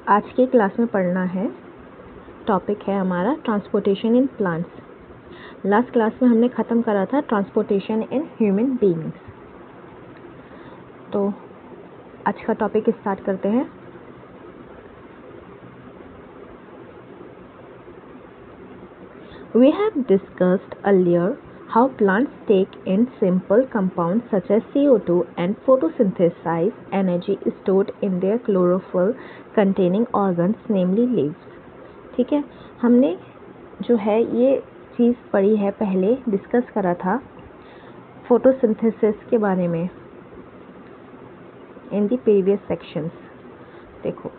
आज के क्लास में पढ़ना है, टॉपिक है हमारा transportation in plants. Last class में हमने ख़त्म करा था ट्रांसपोर्टेशन इन ह्यूमन बीइंग्स। तो आज का टॉपिक स्टार्ट करते हैं। We have discussed earlier how plants take in simple compounds such as CO2 and photosynthesize energy stored in their chlorophyll containing organs, namely leaves। ठीक है, हमने जो है ये चीज़ पढ़ी है, पहले डिस्कस करा था फोटोसिंथेसिस के बारे में इन दी प्रीवियस सेक्शंस। देखो,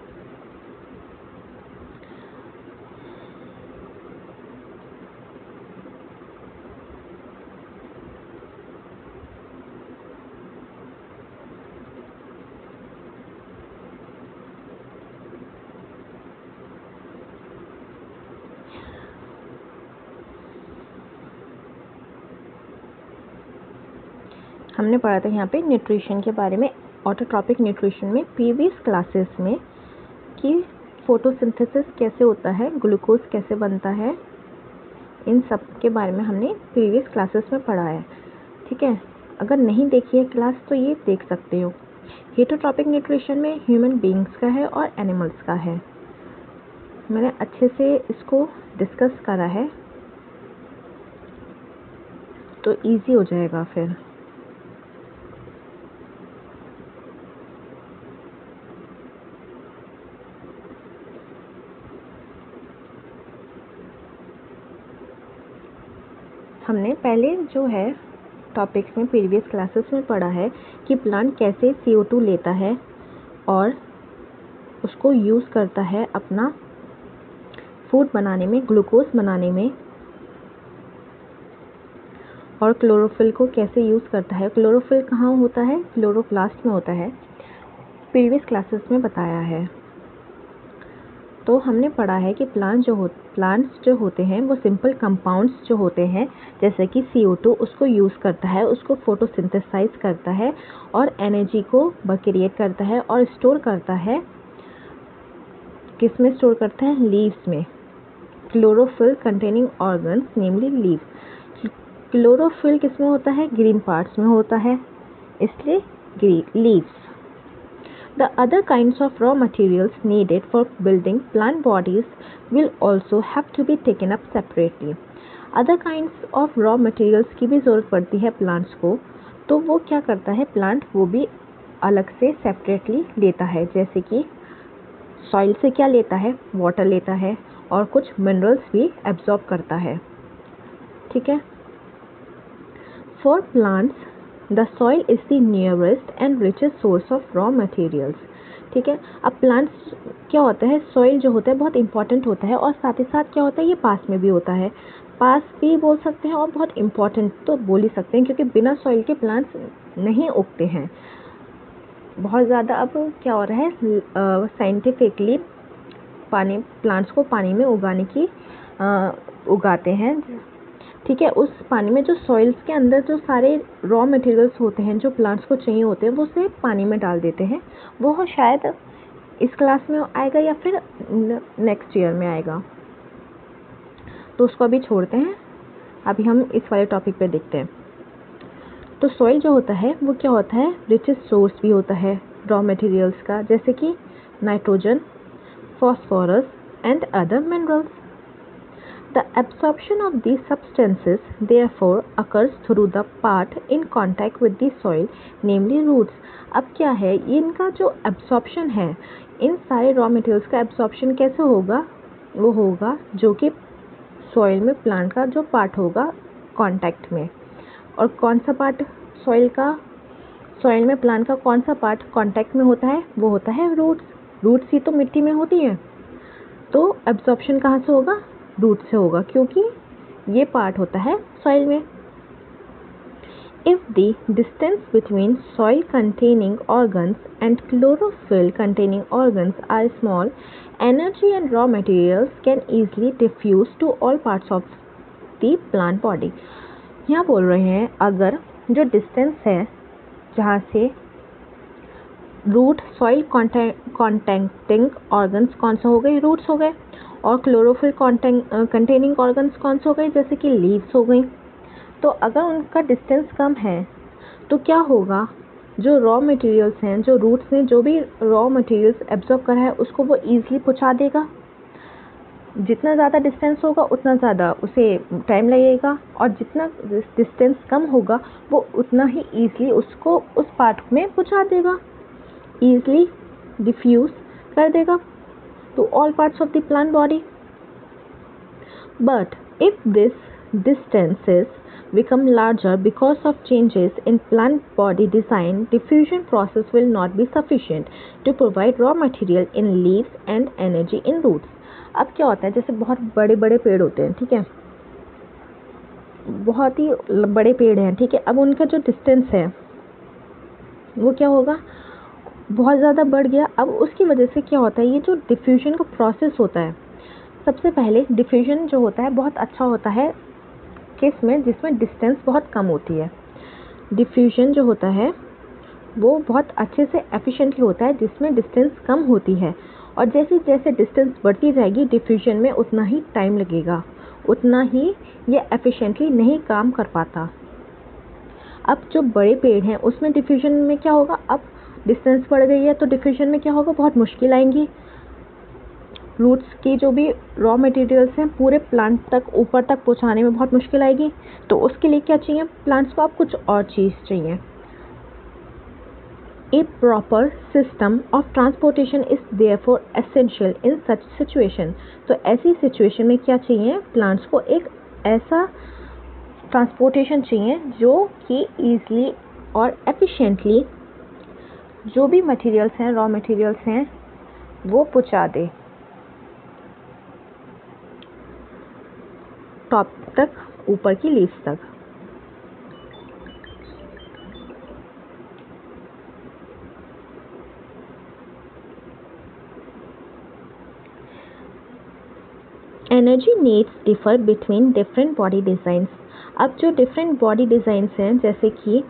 हमने पढ़ा था यहाँ पे न्यूट्रिशन के बारे में, ऑटोट्रॉपिक न्यूट्रिशन में प्रीवियस क्लासेस में, कि फोटोसिंथेसिस कैसे होता है, ग्लूकोज कैसे बनता है, इन सब के बारे में हमने प्रीवियस क्लासेस में पढ़ा है। ठीक है, अगर नहीं देखी है क्लास तो ये देख सकते हो। हेटरोट्रॉपिक न्यूट्रिशन में ह्यूमन बीइंग्स का है और एनिमल्स का है। मैंने अच्छे से इसको डिस्कस करा है तो इजी हो जाएगा फिर। हमने पहले जो है टॉपिक्स में प्रीवियस क्लासेस में पढ़ा है कि प्लांट कैसे CO2 लेता है और उसको यूज़ करता है अपना फूड बनाने में, ग्लूकोज बनाने में, और क्लोरोफिल को कैसे यूज़ करता है। क्लोरोफिल कहाँ होता है? क्लोरोप्लास्ट में होता है, प्रीवियस क्लासेस में बताया है। तो हमने पढ़ा है कि प्लांट्स जो होते हैं वो सिंपल कंपाउंड्स जो होते हैं, जैसे कि CO2, उसको यूज़ करता है, उसको फोटोसिंथेसाइज करता है और एनर्जी को क्रिएट करता है और स्टोर करता है। किस में स्टोर करता है? लीव्स में। क्लोरोफिल कंटेनिंग ऑर्गन्स, नेमली लीव्स। क्लोरोफिल किस में होता है? ग्रीन पार्ट्स में होता है, इसलिए leaves. The other kinds of raw materials needed for building plant bodies will also have to be taken up separately. Other kinds of raw materials की भी ज़रूरत पड़ती है प्लांट्स को, तो वो क्या करता है प्लांट? वो भी अलग से सेपरेटली लेता है। जैसे कि सॉइल से क्या लेता है? वाटर लेता है और कुछ मिनरल्स भी एब्जॉर्ब करता है। ठीक है। For plants the soil is the nearest and richest source of raw materials। ठीक है, अब प्लांट्स क्या होता है, सॉइल जो होता है बहुत इंपॉर्टेंट होता है, और साथ ही साथ क्या होता है, ये पास में भी होता है। पास भी बोल सकते हैं और बहुत इंपॉर्टेंट तो बोल ही सकते हैं, क्योंकि बिना सॉइल के प्लांट्स नहीं उगते हैं। बहुत ज़्यादा अब क्या हो रहा है, साइंटिफिकली प्लांट्स को पानी में उगाते हैं। ठीक है, उस पानी में जो सॉइल्स के अंदर जो सारे रॉ मटेरियल्स होते हैं जो प्लांट्स को चाहिए होते हैं, वो उसे पानी में डाल देते हैं। वो शायद इस क्लास में आएगा या फिर नेक्स्ट ईयर में आएगा, तो उसको अभी छोड़ते हैं। अभी हम इस वाले टॉपिक पे देखते हैं। तो सॉइल जो होता है वो क्या होता है? रिचेस्ट सोर्स भी होता है रॉ मटेरियल्स का, जैसे कि nitrogen, phosphorus and other minerals. The absorption of these substances therefore occurs through the part in contact with the soil, namely roots. अब क्या है, इनका जो absorption है, इन सारे रॉ मटेरियल्स का absorption कैसे होगा? वो होगा जो कि सॉइल में प्लांट का जो पार्ट होगा कांटेक्ट में। और कौन सा पार्ट सॉइल में प्लांट का कौन सा पार्ट कांटेक्ट में होता है? वो होता है रूट्स। रूट्स ही तो मिट्टी में होती है, तो एब्जॉर्प्शन कहाँ से होगा? रूट से होगा, क्योंकि ये पार्ट होता है सॉइल में। If the distance between soil containing organs and chlorophyll containing organs are small, energy and raw materials can easily diffuse to all parts of the plant body। यहाँ बोल रहे हैं अगर जो डिस्टेंस है जहाँ से रूट सॉइल कॉन्टेक्टिंग ऑर्गन्स कौन सा हो गए, रूट्स हो गए। और क्लोरोफिल कंटेनिंग ऑर्गन्स कौन से हो गए, जैसे कि लीव्स हो गई। तो अगर उनका डिस्टेंस कम है तो क्या होगा, जो रॉ मटेरियल्स हैं, जो रूट्स ने जो भी रॉ मटेरियल्स एब्जॉर्ब करा है उसको वो ईजिली पहुंचा देगा। जितना ज़्यादा डिस्टेंस होगा उतना ज़्यादा उसे टाइम लगेगा, और जितना डिस्टेंस कम होगा वो उतना ही ईजिली उसको उस पार्ट में पहुंचा देगा, ईजिली डिफ्यूज कर देगा to all parts of the plant body. But if this distances become larger because of changes in plant body design, diffusion process will not be sufficient to provide raw material in leaves and energy in roots. अब क्या होता है, जैसे बहुत बड़े बड़े पेड़ होते हैं, ठीक है, बहुत ही बड़े पेड़ हैं, ठीक है, अब उनका जो डिस्टेंस है वो क्या होगा, बहुत ज़्यादा बढ़ गया। अब उसकी वजह से क्या होता है, ये जो डिफ्यूजन का प्रोसेस होता है, सबसे पहले डिफ्यूजन जो होता है बहुत अच्छा होता है केस में जिसमें डिस्टेंस बहुत कम होती है। डिफ्यूजन जो होता है वो बहुत अच्छे से एफिशिएंटली होता है जिसमें डिस्टेंस कम होती है, और जैसे जैसे डिस्टेंस बढ़ती जाएगी डिफ्यूजन में उतना ही टाइम लगेगा, उतना ही ये एफिशिएंटली नहीं काम कर पाता। अब जो बड़े पेड़ हैं उसमें डिफ्यूजन में क्या होगा, अब डिस्टेंस बढ़ गई है तो डिफ्यूजन में क्या होगा, बहुत मुश्किल आएंगी। रूट्स की जो भी रॉ मटेरियल्स हैं पूरे प्लांट तक ऊपर तक पहुंचाने में बहुत मुश्किल आएगी। तो उसके लिए क्या चाहिए, प्लांट्स को अब कुछ और चीज़ चाहिए। A proper system of transportation is therefore essential in such situation. तो ऐसी सिचुएशन में क्या चाहिए, प्लांट्स को एक ऐसा ट्रांसपोर्टेशन चाहिए जो कि ईजिली और एफिशिएंटली जो भी मटेरियल्स हैं, रॉ मटेरियल्स हैं, वो पहुंचा दे टॉप तक, ऊपर की लीव्स तक। Energy needs differ between different body designs. अब जो डिफरेंट बॉडी डिज़ाइंस हैं, जैसे कि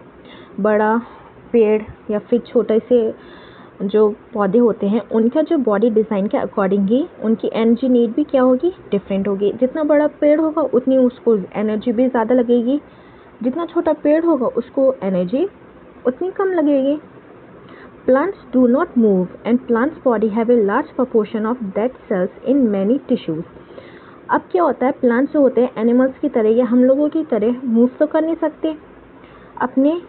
बड़ा पेड़ या फिर छोटे से जो पौधे होते हैं, उनका जो बॉडी डिज़ाइन के अकॉर्डिंग ही उनकी एनर्जी नीड भी क्या होगी, डिफरेंट होगी। जितना बड़ा पेड़ होगा उतनी उसको एनर्जी भी ज़्यादा लगेगी, जितना छोटा पेड़ होगा उसको एनर्जी उतनी कम लगेगी। Plants do not move and plant's body have a large proportion of dead cells in many tissues. अब क्या होता है, प्लांट्स जो होते हैं एनिमल्स की तरह या हम लोगों की तरह मूव तो कर नहीं सकते, अपने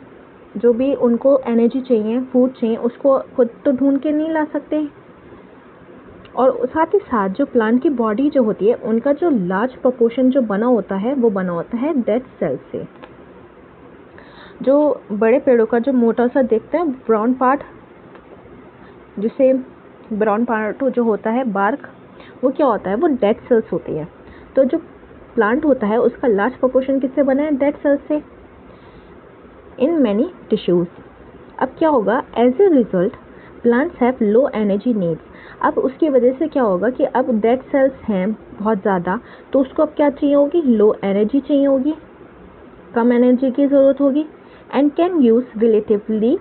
जो भी उनको एनर्जी चाहिए, फूड चाहिए, उसको खुद तो ढूंढ के नहीं ला सकते। और साथ ही साथ जो प्लांट की बॉडी जो होती है उनका जो लार्ज प्रोपोर्शन जो बना होता है वो बना होता है डेड सेल्स से। जो बड़े पेड़ों का जो मोटा सा देखते हैं ब्राउन पार्ट, जिसे ब्राउन पार्ट जो होता है बार्क, वो क्या होता है, वो डेड सेल्स होती है। तो जो प्लांट होता है उसका लार्ज प्रोपोर्शन किससे बना है, डेड सेल्स से, इन मैनी टिश्यूज। अब क्या होगा, as a result plants have low energy needs. अब उसकी वजह से क्या होगा कि अब डेड सेल्स हैं बहुत ज़्यादा, तो उसको अब क्या चाहिए होगी, लो एनर्जी चाहिए होगी, कम एनर्जी की ज़रूरत होगी, and can use relatively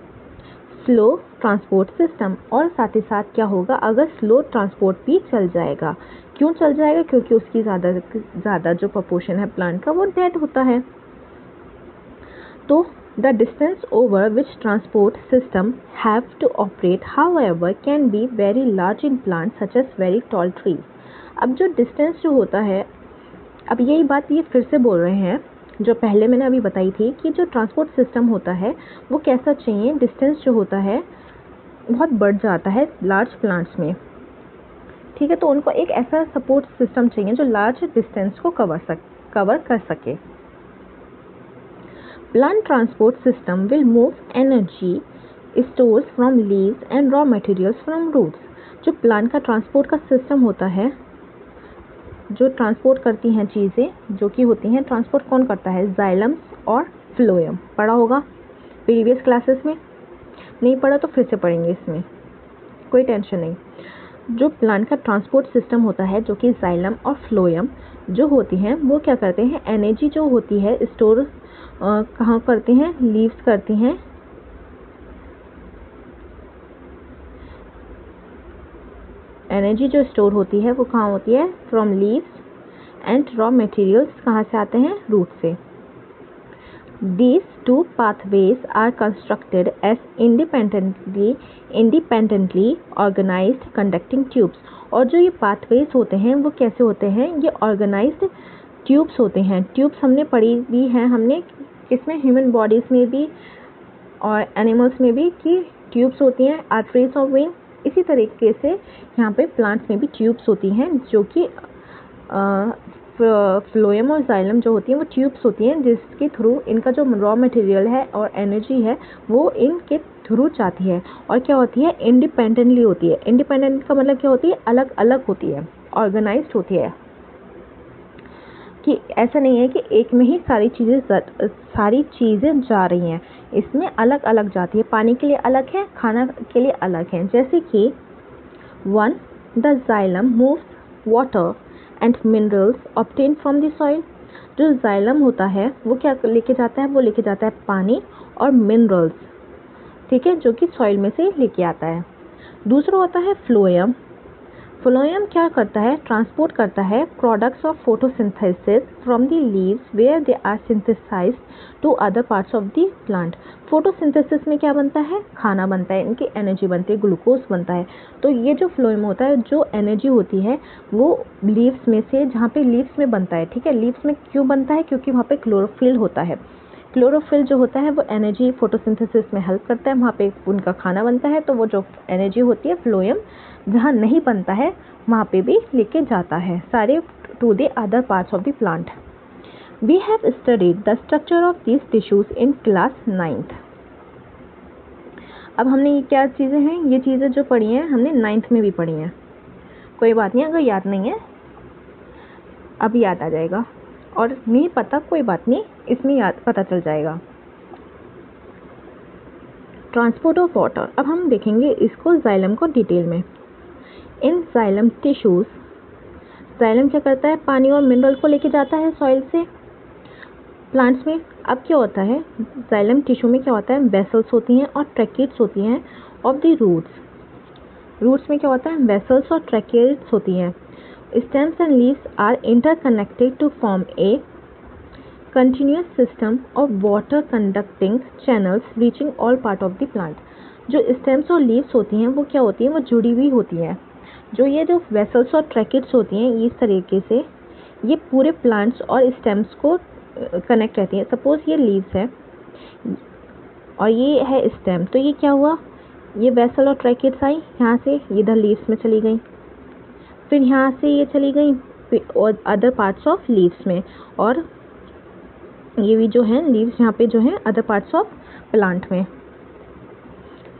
slow transport system. और साथ ही साथ क्या होगा, अगर स्लो ट्रांसपोर्ट भी चल जाएगा, क्यों चल जाएगा, क्योंकि उसकी ज़्यादा जो प्रोपोर्शन है प्लांट का वो डेड होता है। तो the distance over which transport system have to operate however can be very large in plant such as very tall trees. अब जो डिस्टेंस जो होता है, अब यही बात ये फिर से बोल रहे हैं जो पहले मैंने अभी बताई थी कि जो ट्रांसपोर्ट सिस्टम होता है वो कैसा चाहिए, डिस्टेंस जो होता है बहुत बढ़ जाता है लार्ज प्लांट्स में, ठीक है। तो उनको एक ऐसा सपोर्ट सिस्टम चाहिए जो लार्ज डिस्टेंस को कवर कर सके। Plant transport system will move energy stores from leaves and raw materials from roots. जो प्लांट का ट्रांसपोर्ट का सिस्टम होता है, जो ट्रांसपोर्ट करती हैं चीज़ें जो कि होती हैं, ट्रांसपोर्ट कौन करता है, जाइलम्स और फ्लोएम। पढ़ा होगा प्रीवियस क्लासेस में, नहीं पढ़ा तो फिर से पढ़ेंगे, इसमें कोई टेंशन नहीं। जो प्लांट का ट्रांसपोर्ट सिस्टम होता है जो कि जाइलम और फ्लोएम जो होती हैं वो क्या करते हैं, एनर्जी जो होती है स्टोर कहाँ करती हैं, लीव्स करती हैं एनर्जी जो स्टोर होती है वो कहाँ होती है? From leaves and raw materials कहाँ से आते हैं? रूट से। These two pathways are constructed as independently organized conducting tubes. और जो ये pathways होते हैं वो कैसे होते हैं? ये organized tubes होते हैं। tubes हमने पढ़ी भी हैं, हमने इसमें ह्यूमन बॉडीज में भी और एनिमल्स में भी कि ट्यूब्स होती हैं, आर्टरीज और वेन। इसी तरीके से यहाँ पे प्लांट्स में भी ट्यूब्स होती हैं जो कि फ्लोएम और जाइलम जो होती हैं वो ट्यूब्स होती हैं जिसके थ्रू इनका जो रॉ मटेरियल है और एनर्जी है वो इनके थ्रू जाती है। और क्या होती है? इंडिपेंडेंटली होती है। इंडिपेंडेंट का मतलब क्या होती है? अलग अलग होती है, ऑर्गेनाइज्ड होती है, कि ऐसा नहीं है कि एक में ही सारी चीज़ें जा रही हैं, इसमें अलग अलग जाती है। पानी के लिए अलग है, खाना के लिए अलग है। जैसे कि 1. The xylem moves water and minerals obtain from the soil. जो जाइलम होता है वो क्या लेके जाता है? वो लेके जाता है पानी और मिनरल्स, ठीक है, जो कि सॉइल में से लेके आता है। दूसरा होता है फ्लोएम। फ्लोएम क्या करता है? ट्रांसपोर्ट करता है products of photosynthesis from the leaves where they are synthesised to other parts of the plant. Photosynthesis में क्या बनता है? खाना बनता है, इनकी एनर्जी बनती है, ग्लूकोज बनता है। तो ये जो फ्लोएम होता है, जो एनर्जी होती है वो लीव्स में से, जहाँ पे लीव्स में बनता है, ठीक है। लीव्स में क्यों बनता है? क्योंकि वहाँ पे क्लोरोफिल होता है। क्लोरोफिल जो होता है वो एनर्जी फोटोसिंथेसिस में हेल्प करता है, वहाँ पे उनका खाना बनता है। तो वो जो एनर्जी होती है फ्लोएम जहाँ नहीं बनता है वहाँ पे भी लेके जाता है सारे to the other parts of the plant. We have studied the structure of these tissues in class 9th। अब हमने ये क्या चीज़ें हैं? ये चीज़ें जो पढ़ी हैं हमने 9th में भी पढ़ी हैं। कोई बात नहीं, अगर याद नहीं है अब याद आ जाएगा, और नहीं पता कोई बात नहीं, इसमें याद पता चल जाएगा। ट्रांसपोर्ट ऑफ वाटर, अब हम देखेंगे इसको जाइलम को डिटेल में। इन जाइलम टिश्यूज, जाइलम क्या करता है? पानी और मिनरल को लेके जाता है सॉइल से प्लांट्स में। अब क्या होता है जाइलम टिश्यू में? क्या होता है? वेसल्स होती हैं और ट्रैकेट्स होती हैं ऑफ द रूट्स। रूट्स में क्या होता है? वेसल्स और ट्रैकेट्स होती हैं। Stems and leaves are interconnected to form a continuous system of water conducting channels reaching all part of the plant। जो स्टेम्स और लीव्स होती हैं वो क्या होती हैं? वो जुड़ी हुई होती हैं। जो ये जो वेसल्स और ट्रैकेट्स होती हैं इस तरीके से ये पूरे प्लांट्स और स्टेम्स को कनेक्ट रहती हैं। सपोज ये लीव्स है और ये है स्टेम, तो ये क्या हुआ? ये वेसल और ट्रैकेट्स आई यहाँ से, इधर लीव्स में चली गई, फिर यहाँ से ये चली गई और अदर पार्ट्स ऑफ लीव्स में, और ये भी जो है लीव्स यहाँ पे जो है अदर पार्ट्स ऑफ प्लांट में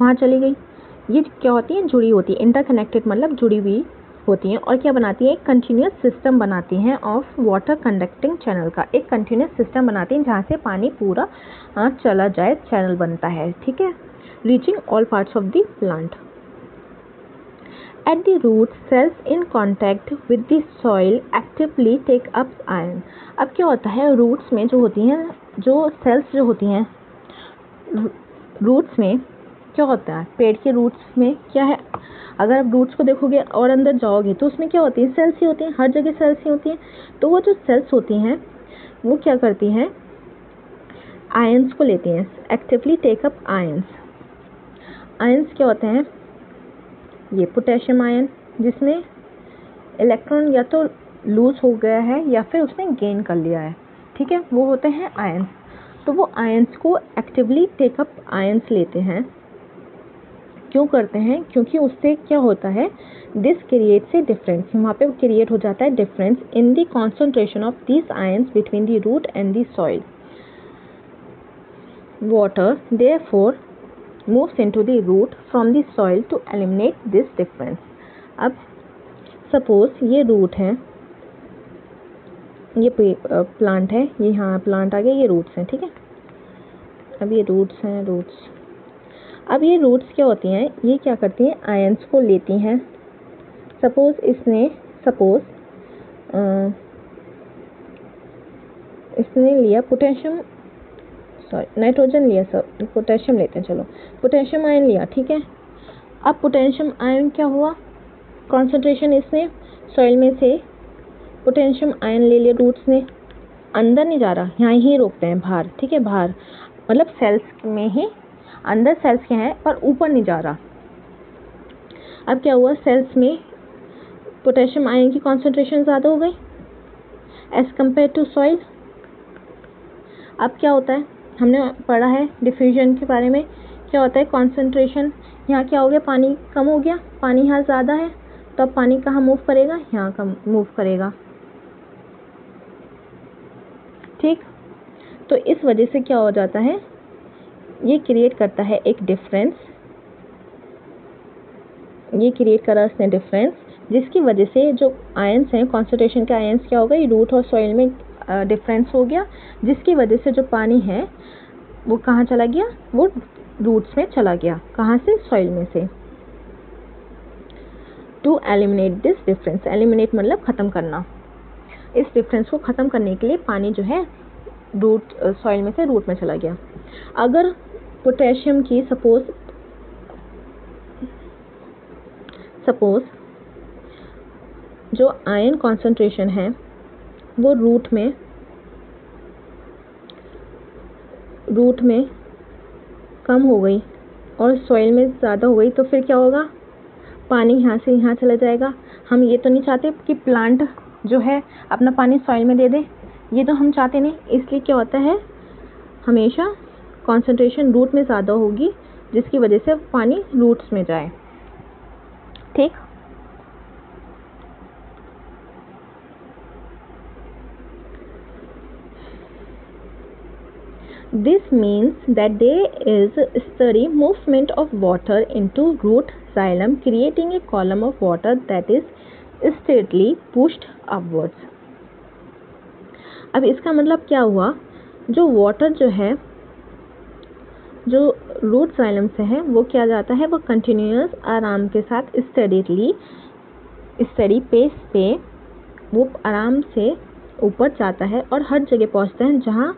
वहाँ चली गई। ये क्या होती है? जुड़ी होती है। इंटरकनेक्टेड मतलब जुड़ी हुई होती हैं। और क्या बनाती है? एक कंटिन्यूस सिस्टम बनाती हैं ऑफ वाटर कंडक्टिंग चैनल का। एक कंटिन्यूस सिस्टम बनाती हैं जहाँ से पानी पूरा चला जाए, चैनल बनता है, ठीक है। Reaching all parts of the plant. At the root, cells in contact with the soil actively take up iron। अब क्या होता है? रूट्स में जो होती हैं, जो सेल्स जो होती हैं रूट्स में क्या होता है? पेड़ के रूट्स में क्या है? अगर आप रूट्स को देखोगे और अंदर जाओगे तो उसमें क्या होती है? सेल्स ही होती हैं, हर जगह सेल्स ही होती हैं। तो वो जो सेल्स होती हैं वो क्या करती हैं? आयंस को लेती हैं, actively take up ions. Ions क्या होते हैं? ये पोटेशियम आयन जिसमें इलेक्ट्रॉन या तो लूज हो गया है या फिर उसने गेन कर लिया है, ठीक है, वो होते हैं आयंस। तो वो आयंस को एक्टिवली टेकअप आयंस लेते हैं। क्यों करते हैं? क्योंकि उससे क्या होता है? दिस क्रिएट्स ए डिफरेंस, वहाँ पे क्रिएट हो जाता है difference in the concentration of this ions between the root and the soil. Water therefore moves into the root from the soil to eliminate this difference। अब suppose ये root है, ये plant है, ये यहाँ प्लांट आ गया, ये रूट्स हैं, ठीक है। अब ये रूट्स हैं, रूट्स। अब ये रूट्स क्या होती हैं? ये क्या करती हैं? आयंस को लेती हैं। सपोज इसने लिया पोटेशियम, नाइट्रोजन लिया, सब पोटेशियम लेते हैं, चलो पोटेशियम आयन लिया, ठीक है। अब पोटेशियम आयन क्या हुआ? कॉन्सेंट्रेशन इसने सॉइल में से पोटेशियम आयन ले लिया रूट्स ने, अंदर नहीं जा रहा, यहाँ ही रोकते हैं बाहर, ठीक है, बाहर मतलब सेल्स में ही, अंदर सेल्स के हैं पर ऊपर नहीं जा रहा। अब क्या हुआ, सेल्स में पोटेशियम आयन की कॉन्सेंट्रेशन ज़्यादा हो गई एज कम्पेयर टू सॉइल। अब क्या होता है, हमने पढ़ा है डिफ्यूजन के बारे में, क्या होता है कॉन्सेंट्रेशन, यहाँ क्या हो गया, पानी कम हो गया, पानी यहाँ ज़्यादा है, तो अब पानी कहाँ मूव करेगा, यहाँ कम मूव करेगा, ठीक। तो इस वजह से क्या हो जाता है, ये क्रिएट करता है एक डिफरेंस, ये क्रिएट करा इसने डिफरेंस, जिसकी वजह से जो आयंस हैं, कॉन्सेंट्रेशन के आयंस क्या हो गए, रूट और सॉइल में डिफरेंस हो गया, जिसकी वजह से जो पानी है वो कहाँ चला गया, वो रूट्स में चला गया, कहाँ से, सॉइल में से। To eliminate this difference, eliminate मतलब ख़त्म करना, इस डिफरेंस को ख़त्म करने के लिए पानी जो है रूट सॉइल में से रूट में चला गया। अगर पोटेशियम की सपोज जो आयन कॉन्सेंट्रेशन है वो रूट में कम हो गई और सॉइल में ज़्यादा हो गई, तो फिर क्या होगा, पानी यहाँ से यहाँ चला जाएगा। हम ये तो नहीं चाहते कि प्लांट जो है अपना पानी सॉइल में दे दे, ये तो हम चाहते नहीं, इसलिए क्या होता है, हमेशा कॉन्सेंट्रेशन रूट में ज़्यादा होगी, जिसकी वजह से पानी रूट्स में जाए, ठीक। This means that there is steady movement of water into root xylem, creating a column of water that is steadily pushed upwards. अब इसका मतलब क्या हुआ, जो वाटर जो है जो रूट जाइलम से है वो क्या जाता है, वो कंटिन्यूअस आराम के साथ स्टडी पेस पे वो आराम से ऊपर जाता है और हर जगह पहुंचता है जहां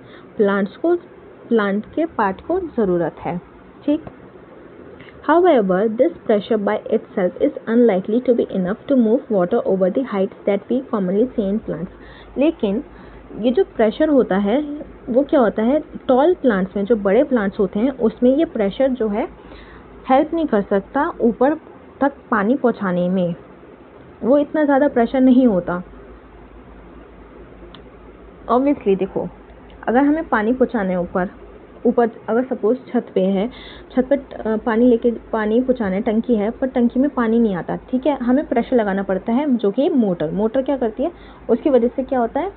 प्लांट के पार्ट को ज़रूरत है, ठीक। However, this pressure by itself is unlikely to be enough to move water over the heights that we commonly see in plants. लेकिन ये जो प्रेशर होता है वो क्या होता है, टॉल प्लांट्स में, जो बड़े प्लांट्स होते हैं उसमें ये प्रेशर जो है हेल्प नहीं कर सकता ऊपर तक पानी पहुंचाने में, वो इतना ज़्यादा प्रेशर नहीं होता। ऑब्वियसली देखो, अगर हमें पानी पहुंचाना है ऊपर अगर सपोज छत पे है, छत पे पानी पहुंचाना है, टंकी है पर टंकी में पानी नहीं आता, ठीक है, हमें प्रेशर लगाना पड़ता है, जो कि मोटर क्या करती है, उसकी वजह से क्या होता है,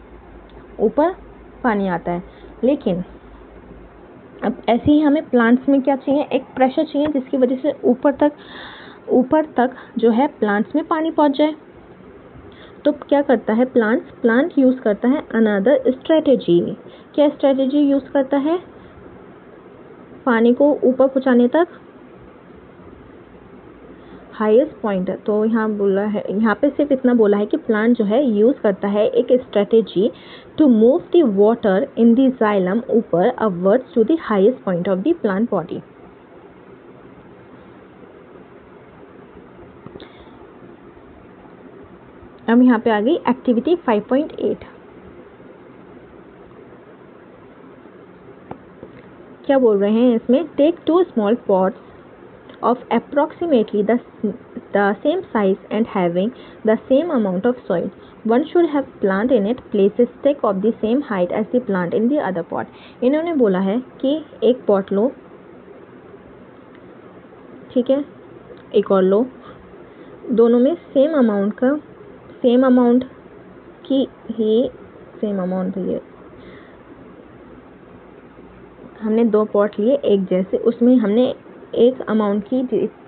ऊपर पानी आता है। लेकिन अब ऐसे ही हमें प्लांट्स में क्या चाहिए, एक प्रेशर चाहिए जिसकी वजह से ऊपर तक जो है प्लांट्स में पानी पहुंच जाए। तो क्या करता है प्लांट यूज़ करता है अनदर स्ट्रेटेजी। क्या स्ट्रेटेजी यूज़ करता है, पानी को ऊपर पहुंचाने तक हाईएस्ट पॉइंट। तो यहाँ पे सिर्फ इतना बोला है कि प्लांट जो है यूज़ करता है एक strategy to move the water in the xylem ऊपर upwards to the highest point of the plant body. अब यहाँ पे आ गई एक्टिविटी 5.8। क्या बोल रहे हैं इसमें, take 2 small pots of approximately the same size and having the same amount of soil. One should have plant in it. Place a stick of the same height as the plant in the other pot. इन्होंने बोला है कि एक pot लो, ठीक है, एक और लो, दोनों में सेम अमाउंट है। हमने 2 पॉट लिए एक जैसे, उसमें हमने एक अमाउंट की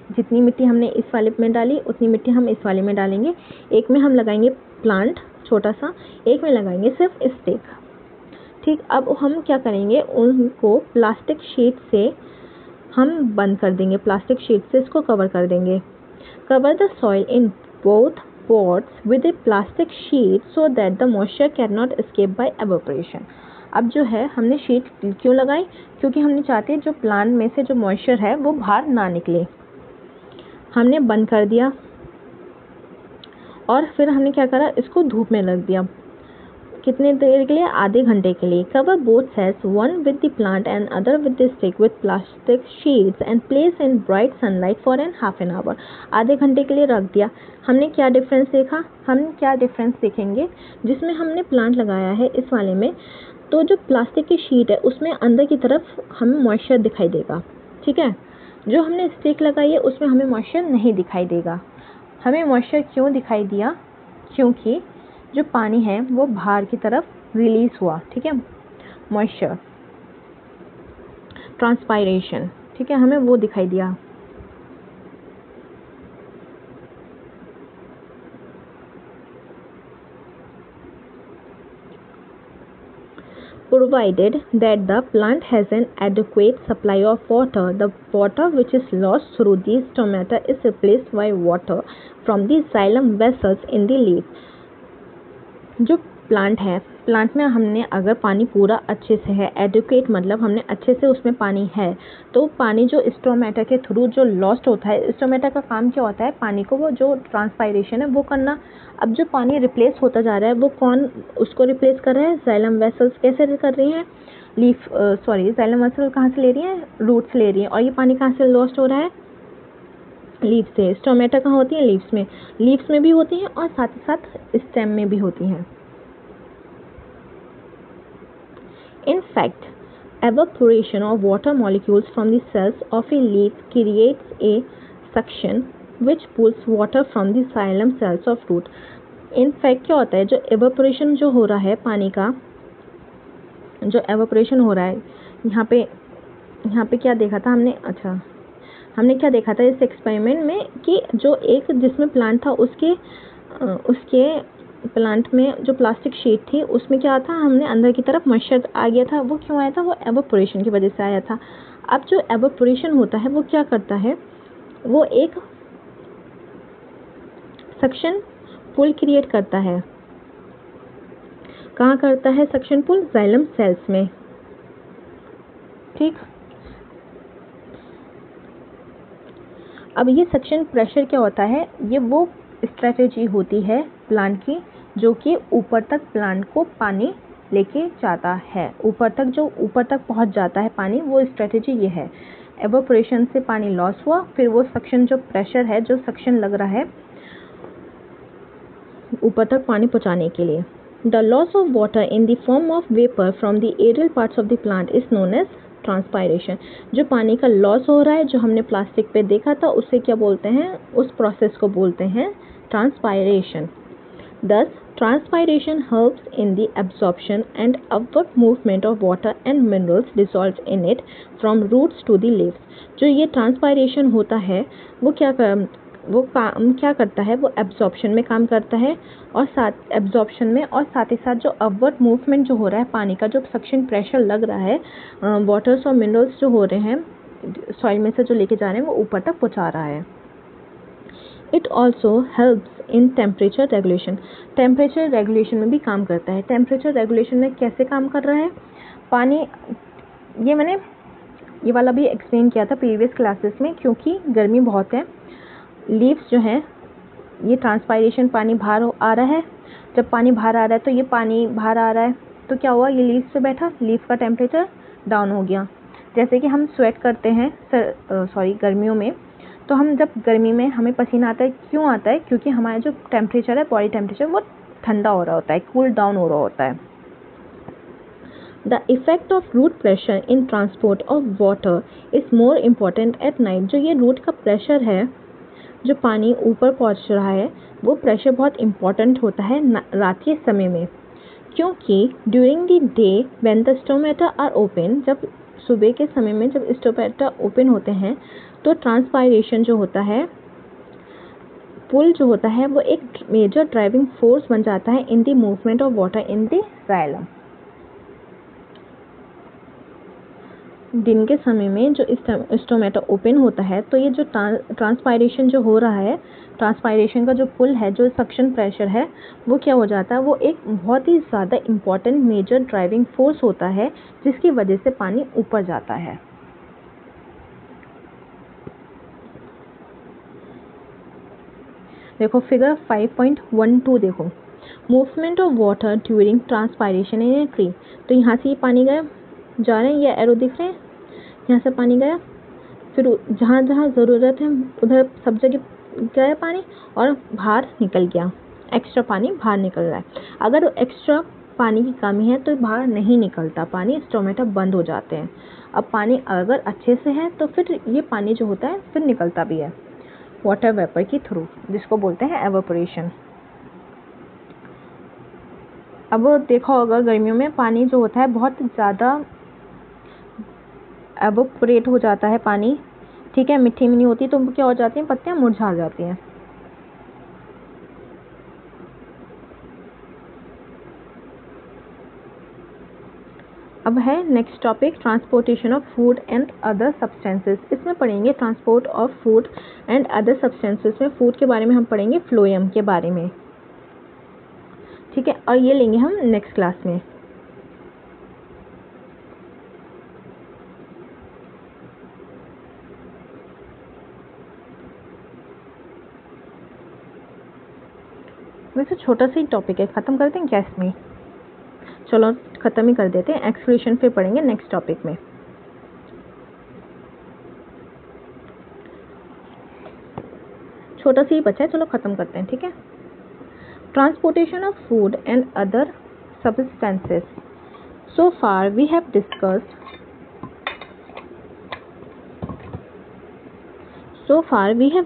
जितनी मिट्टी हमने इस वाले में डाली उतनी मिट्टी हम इस वाले में डालेंगे। एक में हम लगाएंगे प्लांट छोटा सा, एक में लगाएंगे सिर्फ स्टिक, ठीक। अब हम क्या करेंगे, उनको प्लास्टिक शीट से हम बंद कर देंगे, प्लास्टिक शीट से इसको कवर कर देंगे। Cover the soil in both pots with a plastic sheet so that the moisture can not escape by evaporation. अब जो है हमने शीट क्यों लगाई, क्योंकि हमने चाहते जो प्लांट में से जो मॉइस्चर है वो बाहर ना निकले। हमने बंद कर दिया, और फिर हमने क्या करा, इसको धूप में रख दिया कितने देर के लिए, आधे घंटे के लिए। Cover both sets, one with the plant and other with the stick with plastic sheets and place in bright sunlight for an half an hour. आधे घंटे के लिए रख दिया। हमने क्या डिफरेंस देखा, हम क्या डिफरेंस देखेंगे, जिसमें हमने प्लांट लगाया है इस वाले में, तो जो प्लास्टिक की शीट है उसमें अंदर की तरफ हमें मॉइस्चर दिखाई देगा, ठीक है। जो हमने स्टिक लगाई है उसमें हमें मॉइस्चर नहीं दिखाई देगा। हमें मॉइस्चर क्यों दिखाई दिया, क्योंकि जो पानी है वो बाहर की तरफ रिलीज हुआ, ठीक है, मॉइस्चर, ट्रांसपायरेशन, ठीक है, हमें वो दिखाई दिया। Provided that the plant has an adequate supply of water, the water which is lost through the stomata is replaced by water from the xylem vessels in the leaf। जो plant है, plant में हमने अगर पानी पूरा अच्छे से है, एडुकेट मतलब हमने अच्छे से उसमें पानी है, तो पानी जो स्टोमेटा के थ्रू जो लॉस्ट होता है, स्टोमेटा का काम क्या होता है, पानी को वो जो ट्रांसपायरेशन है वो करना। अब जो पानी रिप्लेस होता जा रहा है वो कौन उसको रिप्लेस कर रहा है, जाइलम वेसल्स। कैसे कर रही हैं, जाइलम वेसल कहाँ से ले रही हैं, रूट से ले रही हैं। और ये पानी कहाँ से लॉस्ट हो रहा है, लीफ से। स्टोमेटा कहाँ होती है, लीव्स में भी होती हैं और साथ ही साथ स्टेम में भी होती हैं। In fact, evaporation of water molecules from the cells of a leaf creates a suction which pulls water from the xylem cells of root। In fact क्या होता है, जो evaporation जो हो रहा है पानी का, जो evaporation हो रहा है, यहाँ पे क्या देखा था हमने, अच्छा हमने क्या देखा था इस एक्सपेरिमेंट में कि जो एक जिसमें प्लांट था उसके प्लांट में जो प्लास्टिक शीट थी उसमें क्या था, हमने अंदर की तरफ मॉइस्चर आ गया था। वो क्यों आया था, वो एवापोरेशन की वजह से आया था। अब जो एवापोरेशन होता है वो क्या करता है, वो एक सक्शन पुल क्रिएट करता है। कहाँ करता है सक्शन पुल, जाइलम सेल्स में, ठीक। अब ये सक्शन प्रेशर क्या होता है, ये वो स्ट्रेटेजी होती है प्लांट की जो कि ऊपर तक प्लांट को पानी लेके जाता है, ऊपर तक पहुंच जाता है पानी, वो स्ट्रेटेजी ये है। एवापोरेशन से पानी लॉस हुआ, फिर वो सक्शन जो प्रेशर है, जो सक्शन लग रहा है ऊपर तक पानी पहुंचाने के लिए। The loss of water in the form of vapour from the aerial parts of the plant is known as transpiration. जो पानी का लॉस हो रहा है, जो हमने प्लास्टिक पे देखा था, उससे क्या बोलते हैं, उस प्रोसेस को बोलते हैं transpiration. Thus, transpiration helps in the absorption and upward movement of water and minerals dissolved in it from roots to the leaves। जो ये ट्रांसपायरेशन होता है वो काम क्या करता है, वो एब्जॉर्प्शन में काम करता है, और साथ एब्जॉर्प्शन में और साथ ही साथ जो अपवर्ड मूवमेंट जो हो रहा है पानी का, जो सक्शन प्रेशर लग रहा है, वाटर्स और मिनरल्स जो हो रहे हैं सॉइल में से जो लेके जा रहे हैं वो ऊपर तक पहुंचा रहा है। It also helps in temperature regulation. Temperature regulation में भी काम करता है। टेम्परेचर रेगुलेशन में कैसे काम कर रहा है, पानी, ये मैंने ये वाला भी एक्सप्लेन किया था प्रीवियस क्लासेस में, क्योंकि गर्मी बहुत है, लीव्स जो हैं ये ट्रांसपायरेशन, पानी बाहर आ रहा है, जब पानी बाहर आ रहा है तो ये पानी बाहर आ रहा है तो क्या हुआ, ये लीव्स पे बैठा, लीफ का टेम्परेचर डाउन हो गया। जैसे कि हम स्वेट करते हैं गर्मियों में, तो हम जब गर्मी में हमें पसीना आता है, क्यों आता है, क्योंकि हमारा जो टेम्परेचर है, बॉडी टेम्परेचर, वो ठंडा हो रहा होता है, कूल डाउन हो रहा होता है। The effect of root pressure in transport of water is more important at night. जो ये रूट का प्रेशर है, जो पानी ऊपर पहुंच रहा है, वो प्रेशर बहुत इम्पॉर्टेंट होता है रात के समय में, क्योंकि during the day when the stomata are open, जब सुबह के समय में जब स्टोमेटा ओपन होते हैं तो ट्रांसपायरेशन जो होता है, पुल जो होता है, वो एक मेजर ड्राइविंग फोर्स बन जाता है in the movement of water in the xylem. दिन के समय में जो स्टोमेटा ओपन होता है तो ये जो ट्रांसपायरेशन जो हो रहा है, ट्रांसपायरेशन का जो पुल है, जो सक्शन प्रेशर है, वो क्या हो जाता है, वो एक बहुत ही ज़्यादा इम्पॉर्टेंट मेजर ड्राइविंग फोर्स होता है जिसकी वजह से पानी ऊपर जाता है। देखो फिगर 5.12 देखो, movement of water during transpiration in a tree. तो यहाँ से ये पानी गया, जा रहे हैं, ये एरो दिख रहे हैं, यहाँ से पानी गया, फिर जहाँ जहाँ ज़रूरत है उधर सब जगह गया पानी और बाहर निकल गया, एक्स्ट्रा पानी बाहर निकल रहा है। अगर एक्स्ट्रा पानी की कमी है तो बाहर नहीं निकलता पानी, स्टोमेटा बंद हो जाते हैं। अब पानी अगर अच्छे से है तो फिर ये पानी जो होता है फिर निकलता भी है वाटर वेपर के थ्रू, जिसको बोलते हैं एवापोरेशन। अब देखो अगर गर्मियों में पानी जो होता है बहुत ज़्यादा एवापोरेट हो जाता है पानी, ठीक है, मिट्टी में नहीं होती तो क्या हो जाती हैं, पत्तियाँ मुरझा जाती हैं। अब है next topic transportation of food and other substances. इसमें पढ़ेंगे transport of food and other substances में फूड के बारे में हम पढ़ेंगे फ्लोएम के बारे में, ठीक है, और ये लेंगे हम नेक्स्ट क्लास में। वैसे छोटा सा ही टॉपिक है, ख़त्म करते हैं क्या इसमें? चलो ख़त्म ही कर देते हैं, एक्सक्लूशन फिर पढ़ेंगे नेक्स्ट टॉपिक में। छोटा सा ही बचा है, चलो ख़त्म करते हैं, ठीक है। Transportation of food and other substances. So far we have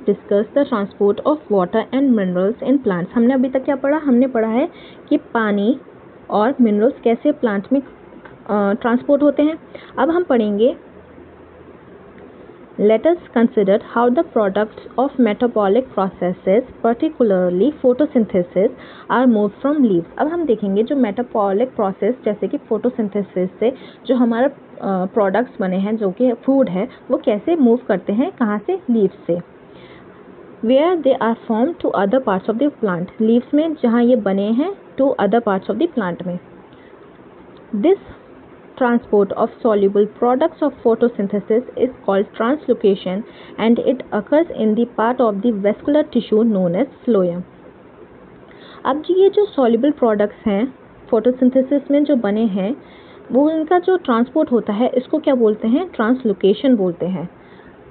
discussed the transport of water and minerals in plants। हमने अभी तक क्या पढ़ा? हमने पढ़ा है कि पानी और मिनरल्स कैसे प्लांट में ट्रांसपोर्ट होते हैं। अब हम पढ़ेंगे let us consider how the products of metabolic processes particularly photosynthesis are moved from leaves। अब हम देखेंगे जो metabolic process जैसे कि photosynthesis से जो हमारा प्रोडक्ट्स बने हैं जो कि फूड है वो कैसे मूव करते हैं, कहाँ से? लीव्स से। where they are formed to other parts of the plant, leaves में जहाँ ये बने हैं to other parts of the plant में। this transport of soluble products of photosynthesis is called translocation and it occurs in the part of the vascular tissue known as phloem। अब जी ये जो soluble products हैं photosynthesis में जो बने हैं वो इनका जो ट्रांसपोर्ट होता है इसको क्या बोलते हैं? ट्रांसलोकेशन बोलते हैं।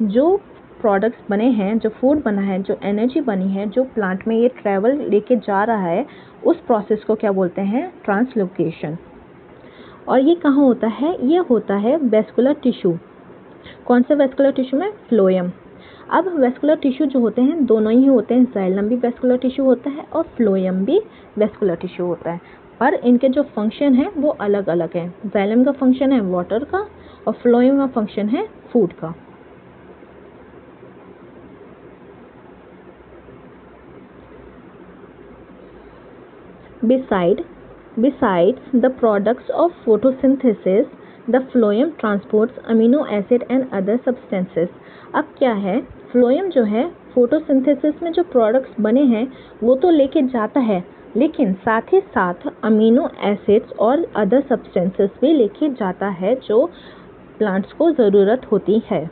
जो प्रोडक्ट्स बने हैं, जो फूड बना है, जो एनर्जी बनी है, जो प्लांट में ये ट्रैवल लेके जा रहा है, उस प्रोसेस को क्या बोलते हैं? ट्रांसलोकेशन। और ये कहाँ होता है? ये होता है वेस्कुलर टिश्यू। कौन सा वेस्कुलर टिश्यू में? फ्लोएम। अब वेस्कुलर टिश्यू जो होते हैं दोनों ही होते हैं, जाइलम भी वेस्कुलर टिश्यू होता है और फ्लोएम भी वेस्कुलर टिश्यू होता है, पर इनके जो फंक्शन है वो अलग अलग है। जाइलम का फंक्शन है वाटर का और फ्लोएम का फंक्शन है फूड का। Besides the products of photosynthesis, the phloem transports amino acid and other substances। अब क्या है? फ्लोएम जो है फोटोसिंथेसिस में जो प्रोडक्ट्स बने हैं वो तो लेके जाता है, लेकिन साथ ही साथ अमीनो एसिड्स और अदर सब्सटेंसेस भी लेके जाता है जो प्लांट्स को ज़रूरत होती है।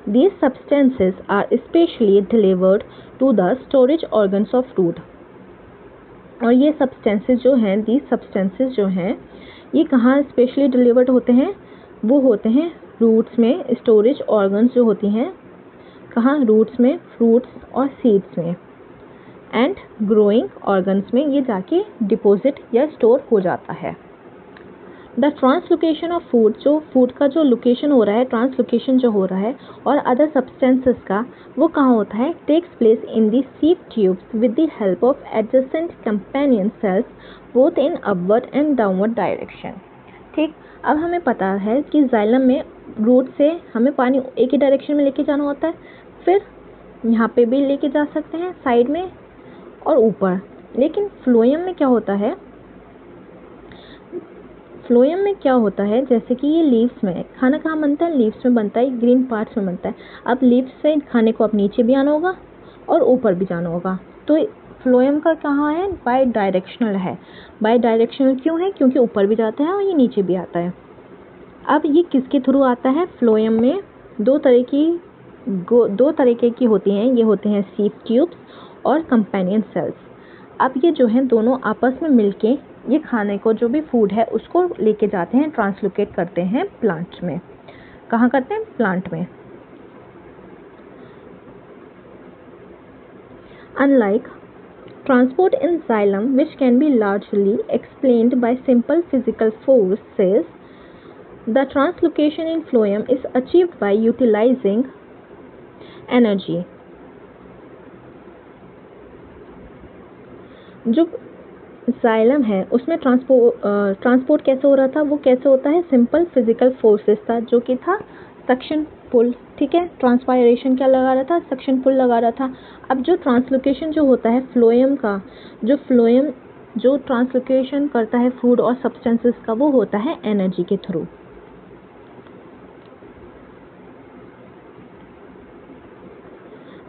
These substances are especially delivered to the storage organs of root। और ये सब्सटेंसेस जो हैं, these substances जो हैं ये कहाँ स्पेशली डिलीवर्ड होते हैं? वो होते हैं रूट्स में। स्टोरेज ऑर्गन्स जो होती हैं कहाँ? रूट्स में, फ्रूट्स और सीड्स में। एंड ग्रोइंग ऑर्गन्स में ये जाके डिपॉजिट या स्टोर हो जाता है। द ट्रांसलोकेशन ऑफ फूड, जो फूड का जो लोकेशन हो रहा है, ट्रांसलोकेशन जो हो रहा है और अदर सब्सटेंसेस का, वो कहाँ होता है? Takes place in the sieve tubes with the help of adjacent companion cells both in upward and downward direction. ठीक, अब हमें पता है कि जाइलम में रूट से हमें पानी एक ही डायरेक्शन में लेके जाना होता है, फिर यहाँ पे भी लेके जा सकते हैं साइड में और ऊपर। लेकिन फ्लोएम में क्या होता है? फ्लोएम में क्या होता है, जैसे कि ये लीव्स में खाना कहाँ बनता है? लीव्स में बनता है, ग्रीन पार्ट्स में बनता है। अब लीव्स से खाने को अब नीचे भी आना होगा और ऊपर भी जाना होगा, तो फ्लोएम का कहाँ है? बाई डायरेक्शनल है। बाई डायरेक्शनल क्यों है? क्योंकि ऊपर भी जाता है और ये नीचे भी आता है। अब ये किसके थ्रू आता है? फ्लोएम में दो तरीके की होती हैं, ये होते हैं सीव ट्यूब्स और कंपेनियन सेल्स। अब ये जो है दोनों आपस में मिलके ये खाने को जो भी फूड है उसको लेके जाते हैं, ट्रांसलोकेट करते हैं प्लांट में। कहाँ करते हैं? प्लांट में। Unlike transport in xylem, which can be largely explained by simple physical forces, the translocation in phloem is achieved by utilizing energy. जो जाइलम है उसमें ट्रांसपोर्ट कैसे हो रहा था? वो कैसे होता है? सिंपल फिजिकल फोर्सेस था, जो कि था सक्शन पुल। ठीक है, ट्रांसपायरेशन क्या लगा रहा था? सक्शन पुल लगा रहा था। अब जो ट्रांसलोकेशन जो होता है फ्लोएम का, फ्लोएम जो ट्रांसलोकेशन करता है फूड और सब्सटेंसेस का, वो होता है एनर्जी के through.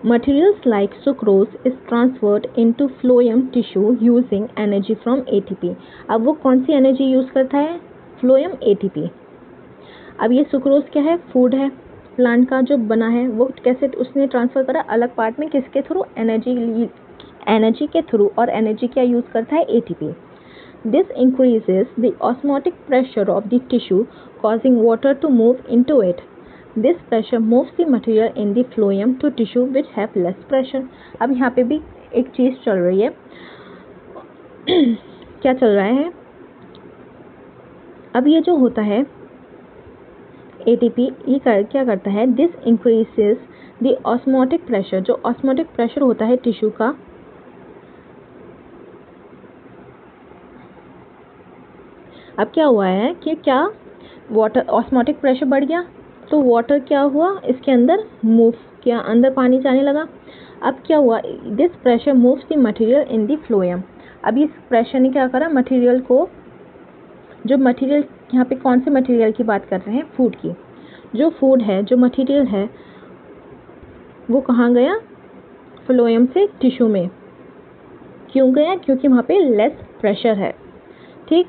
Materials like sucrose is transferred into phloem tissue using energy from ATP. अब वो कौन सी एनर्जी यूज करता है? Phloem ATP। अब ये सुक्रोज क्या है? फूड है, प्लांट का जो बना है, वो कैसे उसने ट्रांसफर करा अलग पार्ट में? किसके थ्रू? एनर्जी के थ्रू। और एनर्जी क्या यूज करता है? ATP. This increases the osmotic pressure of the tissue, causing water to move into it. This pressure moves the material in the phloem to tissue which have less pressure. अब यहाँ पे भी एक चीज चल रही है। क्या चल रहा है? अब ये जो होता है ATP, ये क्या करता है? This increases the osmotic pressure. जो osmotic pressure होता है टिश्यू का, अब क्या हुआ है कि क्या वाटर ऑस्मोटिक प्रेशर बढ़ गया, तो वाटर क्या हुआ? इसके अंदर मूव किया, अंदर पानी जाने लगा। अब क्या हुआ? This pressure moves the material in the phloem. अब इस प्रेशर ने क्या करा? मटेरियल को, जो मटेरियल यहाँ पे कौन से मटेरियल की बात कर रहे हैं? फूड की। जो फूड है, जो मटेरियल है, वो कहाँ गया? फ्लोएम से टिश्यू में। क्यों गया? क्योंकि वहाँ पे लेस प्रेशर है। ठीक,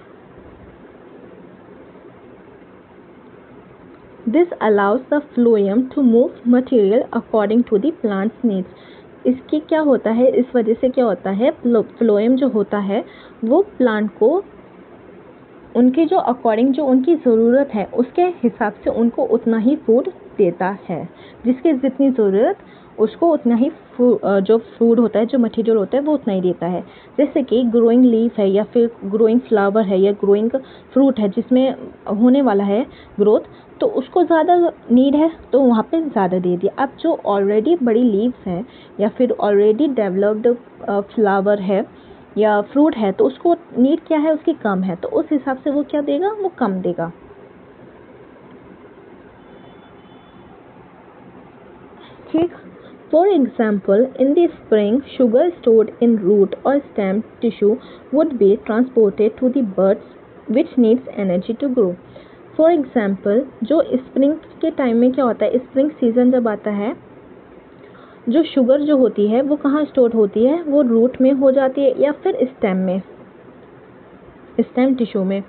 This allows the phloem to move material according to the plant's needs. इसकी क्या होता है? इस वजह से क्या होता है? फ्लोएम जो होता है वो प्लांट को उनके जो अकॉर्डिंग, जो उनकी ज़रूरत है उसके हिसाब से उनको उतना ही फूड देता है। जिसकी जितनी ज़रूरत उसको उतना ही जो फूड होता है, जो मटेरियल होता है, वो उतना ही देता है। जैसे कि ग्रोइंग लीफ है, या फिर ग्रोइंग फ्लावर है, या ग्रोइंग फ्रूट है जिसमें होने वाला है ग्रोथ, तो उसको ज़्यादा नीड है तो वहाँ पे ज़्यादा दे दिया। अब जो ऑलरेडी बड़ी लीव्स हैं या फिर ऑलरेडी डेवलप्ड फ्लावर है या फ्रूट है, तो उसको नीड क्या है? उसकी कम है, तो उस हिसाब से वो क्या देगा? वो कम देगा। ठीक, for example in the spring sugar stored in root और stem tissue would be transported to the buds which needs energy to grow. For example जो स्प्रिंग के टाइम में क्या होता है? स्प्रिंग सीजन जब आता है, जो शुगर जो होती है वो कहाँ स्टोर होती है? वो रूट में हो जाती है या फिर स्टेम में, स्टेम टिश्यू में।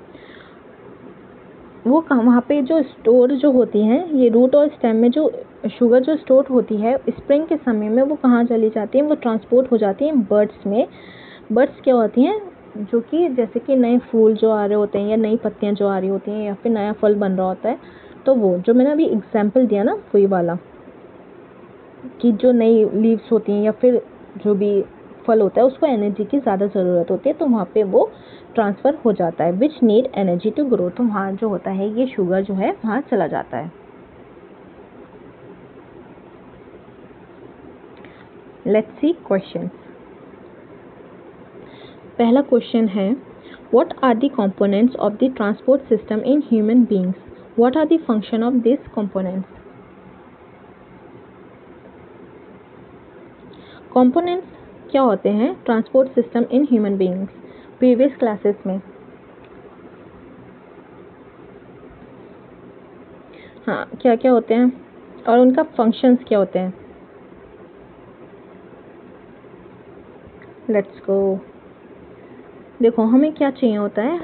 वो कहाँ, वहाँ पे जो स्टोर जो होती हैं, ये रूट और स्टेम में जो शुगर जो स्टोर होती है स्प्रिंग के समय में, वो कहाँ चली जाती है? वो ट्रांसपोर्ट हो जाती हैं बर्ड्स में। बर्ड्स क्या होती हैं? जो कि जैसे कि नए फूल जो आ रहे होते हैं या नई पत्तियाँ जो आ रही होती हैं या फिर नया फल बन रहा होता है, तो वो जो मैंने अभी एग्जाम्पल दिया ना, कोई वाला, कि जो नई लीव्स होती हैं या फिर जो भी फल होता है उसको एनर्जी की ज़्यादा ज़रूरत होती है, तो वहाँ पे वो ट्रांसफ़र हो जाता है, which need energy to grow. तो वहाँ जो होता है ये शुगर जो है वहाँ चला जाता है। Let's see question. पहला क्वेश्चन है, what are the components of the transport system in human beings? What are the function of this components? Components क्या होते हैं transport system in human beings? Previous classes में हाँ क्या क्या होते हैं और उनका फंक्शंस क्या होते हैं? Let's go. देखो, हमें क्या चाहिए होता है?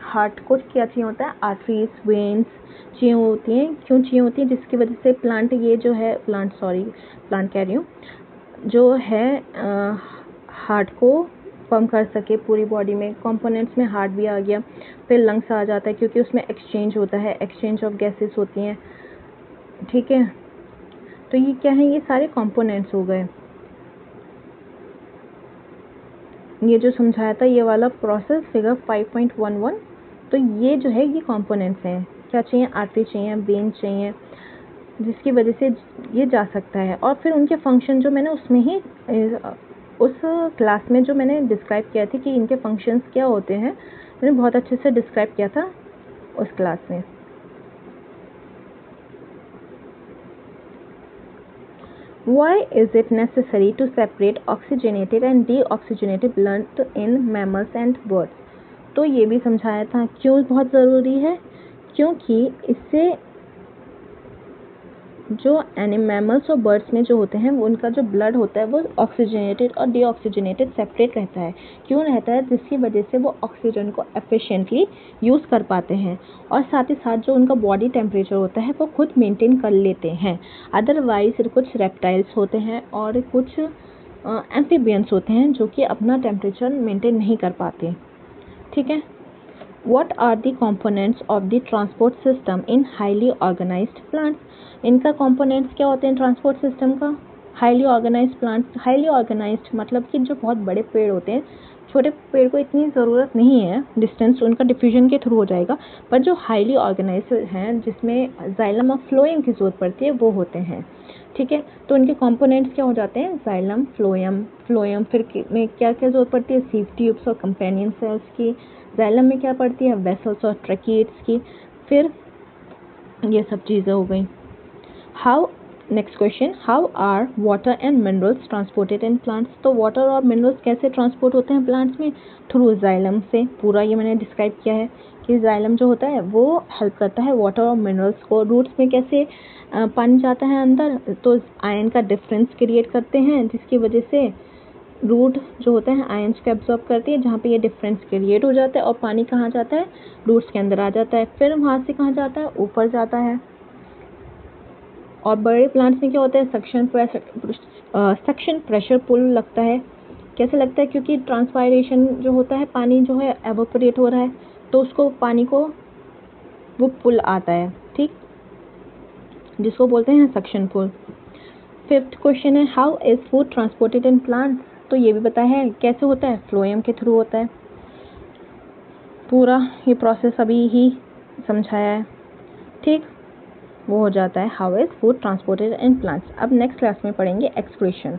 हार्ट को क्या चाहिए होता है? आर्टरीज, वेन्स चाहिए होती हैं। क्यों चाहिए होती है? जिसकी वजह से प्लांट, ये जो है प्लांट कह रही हूँ, जो है हार्ट को पंप कर सके पूरी बॉडी में। कंपोनेंट्स में हार्ट भी आ गया, फिर लंग्स आ जाता है क्योंकि उसमें एक्सचेंज होता है, एक्सचेंज ऑफ गैसेस होती हैं, ठीक है। तो ये क्या है, ये सारे कंपोनेंट्स हो गए। ये जो समझाया था ये वाला प्रोसेस फिगर 5.11, तो ये जो है ये कंपोनेंट्स हैं। क्या चाहिए, आर्टरी चाहिए, वेन चाहिए, जिसकी वजह से ये जा सकता है। और फिर उनके फंक्शन जो मैंने उसमें ही उस क्लास में जो मैंने डिस्क्राइब किया थी कि इनके फंक्शंस क्या होते हैं, मैंने बहुत अच्छे से डिस्क्राइब किया था उस क्लास में। Why is it necessary to separate oxygenated and deoxygenated blood in mammals and birds? तो ये भी समझाया था क्यों बहुत ज़रूरी है, क्योंकि इससे जो मैमल्स और बर्ड्स में जो होते हैं उनका जो ब्लड होता है वो ऑक्सीजनेटेड और डीऑक्सीजनेटेड सेपरेट रहता है। क्यों रहता है, जिसकी वजह से वो ऑक्सीजन को एफिशिएंटली यूज़ कर पाते हैं और साथ ही साथ जो उनका बॉडी टेम्परेचर होता है वो खुद मेंटेन कर लेते हैं। अदरवाइज कुछ रेप्टाइल्स होते हैं और कुछ एम्फीबियंस होते हैं जो कि अपना टेम्परेचर मेंटेन नहीं कर पाते, ठीक है। What are the components of the transport system in highly organized plants? इनका components क्या होते हैं ट्रांसपोर्ट सिस्टम का? Highly organised plants, highly organised मतलब कि जो बहुत बड़े पेड़ होते हैं, छोटे पेड़ को इतनी ज़रूरत नहीं है, डिस्टेंस उनका डिफ्यूजन के थ्रू हो जाएगा, पर जो हाईली ऑर्गेनाइज्ड हैं जिसमें जाइलम और फ्लोएम की ज़रूरत पड़ती है वो होते हैं, ठीक है। तो उनके कंपोनेंट्स क्या हो जाते हैं, जाइलम, फ्लोएम फिर में क्या क्या ज़रूरत पड़ती है, सीव ट्यूब्स और कंपेनियन सेल्स की। जाइलम में क्या पड़ती है, वेसल्स और ट्रैकिएट्स की। फिर ये सब चीज़ें हो गई। How, next question, how are water and minerals transported in plants? तो वाटर और मिनरल्स कैसे ट्रांसपोर्ट होते हैं प्लांट्स में? थ्रू जाइलम से। पूरा ये मैंने डिस्क्राइब किया है कि जाइलम जो होता है वो हेल्प करता है वाटर और मिनरल्स को। रूट्स में कैसे पानी जाता है अंदर, तो आयन का डिफरेंस क्रिएट करते हैं जिसकी वजह से रूट जो होता है आयंस को एब्जॉर्ब करती है, जहाँ पे ये डिफरेंस क्रिएट हो जाता है और पानी कहाँ जाता है, रूट्स के अंदर आ जाता है। फिर वहाँ से कहाँ जाता है, ऊपर जाता है। और बड़े प्लांट्स में क्या होता है, सक्शन प्रेशर पुल लगता है। कैसे लगता है, क्योंकि ट्रांसपायरेशन जो होता है, पानी जो है एवोपरेट हो रहा है तो उसको पानी को वो पुल आता है, ठीक, जिसको बोलते हैं सक्शन पुल। फिफ्थ क्वेश्चन है, how is food transported in plants? तो ये भी पता है कैसे होता है, फ्लोएम के थ्रू होता है। पूरा ये प्रोसेस अभी ही समझाया है, ठीक, वो हो जाता है how is food transported in plants. अब नेक्स्ट क्लास में पढ़ेंगे एक्सक्रीशन।